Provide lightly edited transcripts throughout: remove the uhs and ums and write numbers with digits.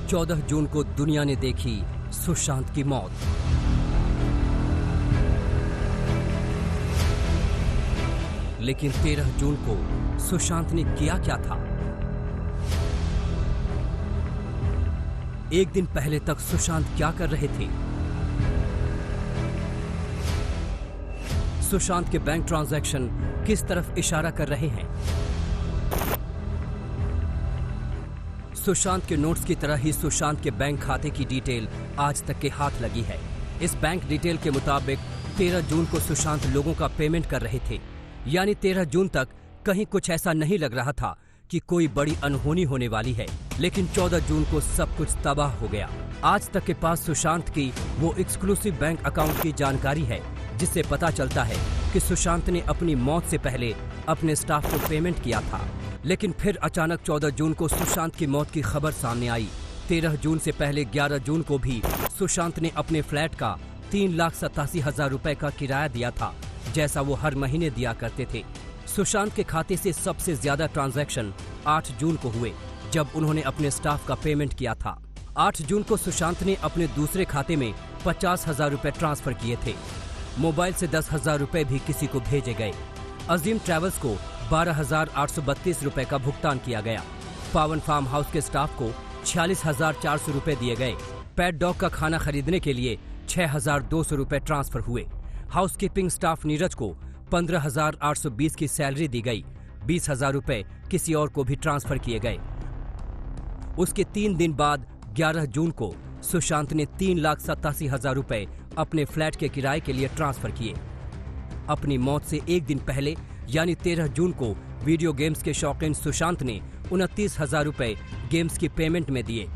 14 जून को दुनिया ने देखी सुशांत की मौत। लेकिन 13 जून को सुशांत ने किया क्या था? एक दिन पहले तक सुशांत क्या कर रहे थे? सुशांत के बैंक ट्रांजैक्शन किस तरफ इशारा कर रहे हैं? सुशांत के नोट्स की तरह ही सुशांत के बैंक खाते की डिटेल आज तक के हाथ लगी है। इस बैंक डिटेल के मुताबिक 13 जून को सुशांत लोगों का पेमेंट कर रहे थे। यानी 13 जून तक कहीं कुछ ऐसा नहीं लग रहा था कि कोई बड़ी अनहोनी होने वाली है। लेकिन 14 जून को सब कुछ तबाह हो गया। आज तक के पास सुशांत की वो एक्सक्लूसिव बैंक अकाउंट की जानकारी है जिससे पता चलता है कि सुशांत ने अपनी मौत से पहले अपने स्टाफ को पेमेंट किया था। लेकिन फिर अचानक 14 जून को सुशांत की मौत की खबर सामने आई। 13 जून से पहले 11 जून को भी सुशांत ने अपने फ्लैट का 3,87,000 रुपए का किराया दिया था, जैसा वो हर महीने दिया करते थे। सुशांत के खाते से सबसे ज्यादा ट्रांजैक्शन 8 जून को हुए, जब उन्होंने अपने स्टाफ का पेमेंट किया था। 8 जून को सुशांत ने अपने दूसरे खाते में 50,000 रुपए ट्रांसफर किए थे। मोबाइल से 10,000 रुपए भी किसी को भेजे गए। अजीम ट्रैवल्स को 12,832 रुपए का भुगतान किया गया। पावन फार्म हाउस के स्टाफ को 46,400 रुपए दिए गए। पेट डॉग का खाना खरीदने के लिए 6,200 रुपए ट्रांसफर हुए। हाउसकीपिंग स्टाफ नीरज को 15,820 की सैलरी दी गई। 20,000 रुपए किसी और को भी ट्रांसफर किए गए। उसके 3 दिन बाद 11 जून को सुशांत ने 3,87,000 रुपए अपने फ्लैट के किराए के लिए ट्रांसफर किए। अपनी मौत से एक दिन पहले यानी 13 जून को वीडियो गेम्स के शौकीन सुशांत ने 29,000 रुपए गेम्स की पेमेंट में दिए।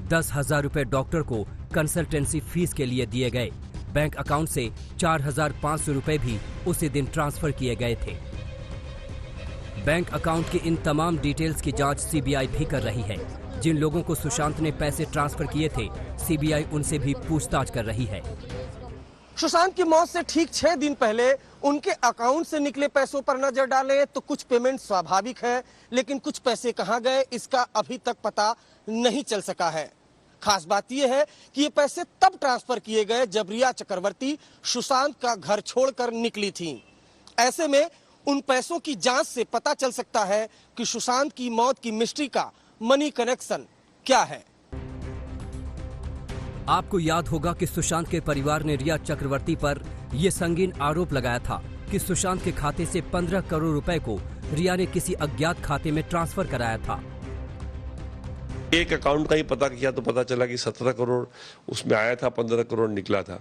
10,000 रुपए डॉक्टर को कंसल्टेंसी फीस के लिए दिए गए। बैंक अकाउंट से 4,500 रुपए भी उसी दिन ट्रांसफर किए गए थे। बैंक अकाउंट की इन तमाम डिटेल्स की जांच सीबीआई भी कर रही है। जिन लोगों को सुशांत ने पैसे ट्रांसफर किए थे, सीबीआई उनसे भी पूछताछ कर रही है। सुशांत की मौत से ठीक 6 दिन पहले उनके अकाउंट से निकले पैसों पर नजर डालें तो कुछ पेमेंट स्वाभाविक है, लेकिन कुछ पैसे कहां गए इसका अभी तक पता नहीं चल सका है। खास बात यह है कि ये पैसे तब ट्रांसफर किए गए जब रिया चक्रवर्ती सुशांत का घर छोड़कर निकली थी। ऐसे में उन पैसों की जांच से पता चल सकता है कि सुशांत की मौत की मिस्ट्री का मनी कनेक्शन क्या है। आपको याद होगा कि सुशांत के परिवार ने रिया चक्रवर्ती पर यह संगीन आरोप लगाया था कि सुशांत के खाते से 15 करोड़ रुपए को रिया ने किसी अज्ञात खाते में ट्रांसफर कराया था। एक अकाउंट का ही पता किया तो पता चला कि 17 करोड़ उसमें आया था, 15 करोड़ निकला था।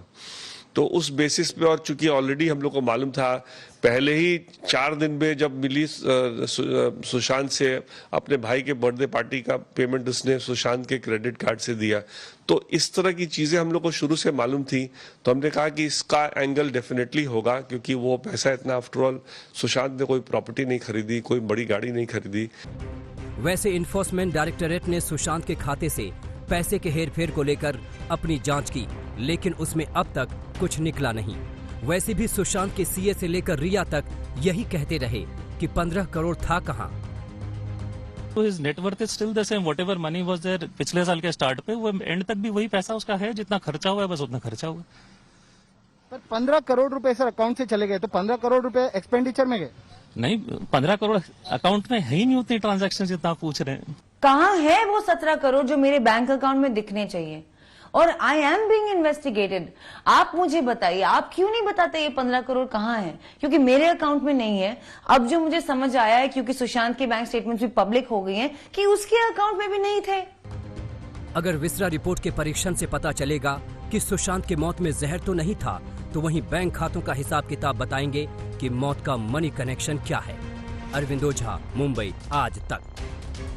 तो उस बेसिस पे, और चूंकि ऑलरेडी हम लोग को मालूम था पहले ही 4 दिन में जब मिली सुशांत से अपने भाई के बर्थडे पार्टी का पेमेंट उसने सुशांत के क्रेडिट कार्ड से दिया, तो इस तरह की चीजें हम लोग को शुरू से मालूम थी। तो हमने कहा कि इसका एंगल डेफिनेटली होगा, क्योंकि वो पैसा इतना, आफ्टर ऑल सुशांत ने कोई प्रॉपर्टी नहीं खरीदी, कोई बड़ी गाड़ी नहीं खरीदी। वैसे इन्फोर्समेंट डायरेक्टोरेट ने सुशांत के खाते से पैसे के हेरफेर को लेकर अपनी जांच की, लेकिन उसमें अब तक कुछ निकला नहीं। वैसे भी सुशांत के सीए से लेकर रिया तक यही कहते रहे कि 15 करोड़ था कहां। तो his net worth is still the same, whatever money was there पिछले साल के स्टार्ट पे, वो एंड तक भी वही पैसा उसका है, जितना खर्चा हुआ है बस उतना खर्चा हुआ। पर 15 करोड़ रुपए सर अकाउंट से चले गए, तो 15 करोड़ रुपए एक्सपेंडिचर में गए? नहीं, 15 करोड़ अकाउंट में है ही नहीं उतनी ट्रांजैक्शन जितना आप पूछ रहे हैं। कहाँ है वो 17 करोड़ जो मेरे बैंक अकाउंट में दिखने चाहिए? और आई एम बीइंग इन्वेस्टिगेटेड। आप मुझे बताइए, आप क्यों नहीं बताते ये 15 करोड़ कहाँ है? क्योंकि मेरे अकाउंट में नहीं है। अब जो मुझे समझ आया है, क्योंकि सुशांत के बैंक स्टेटमेंट्स भी पब्लिक हो गई हैं, कि उसके अकाउंट में भी नहीं थे। अगर विस्रा रिपोर्ट के परीक्षण से पता चलेगा कि सुशांत की मौत में जहर तो नहीं था, तो वहीं बैंक खातों का हिसाब किताब बताएंगे कि मौत का मनी कनेक्शन क्या है। अरविंद ओझा, मुंबई आज तक।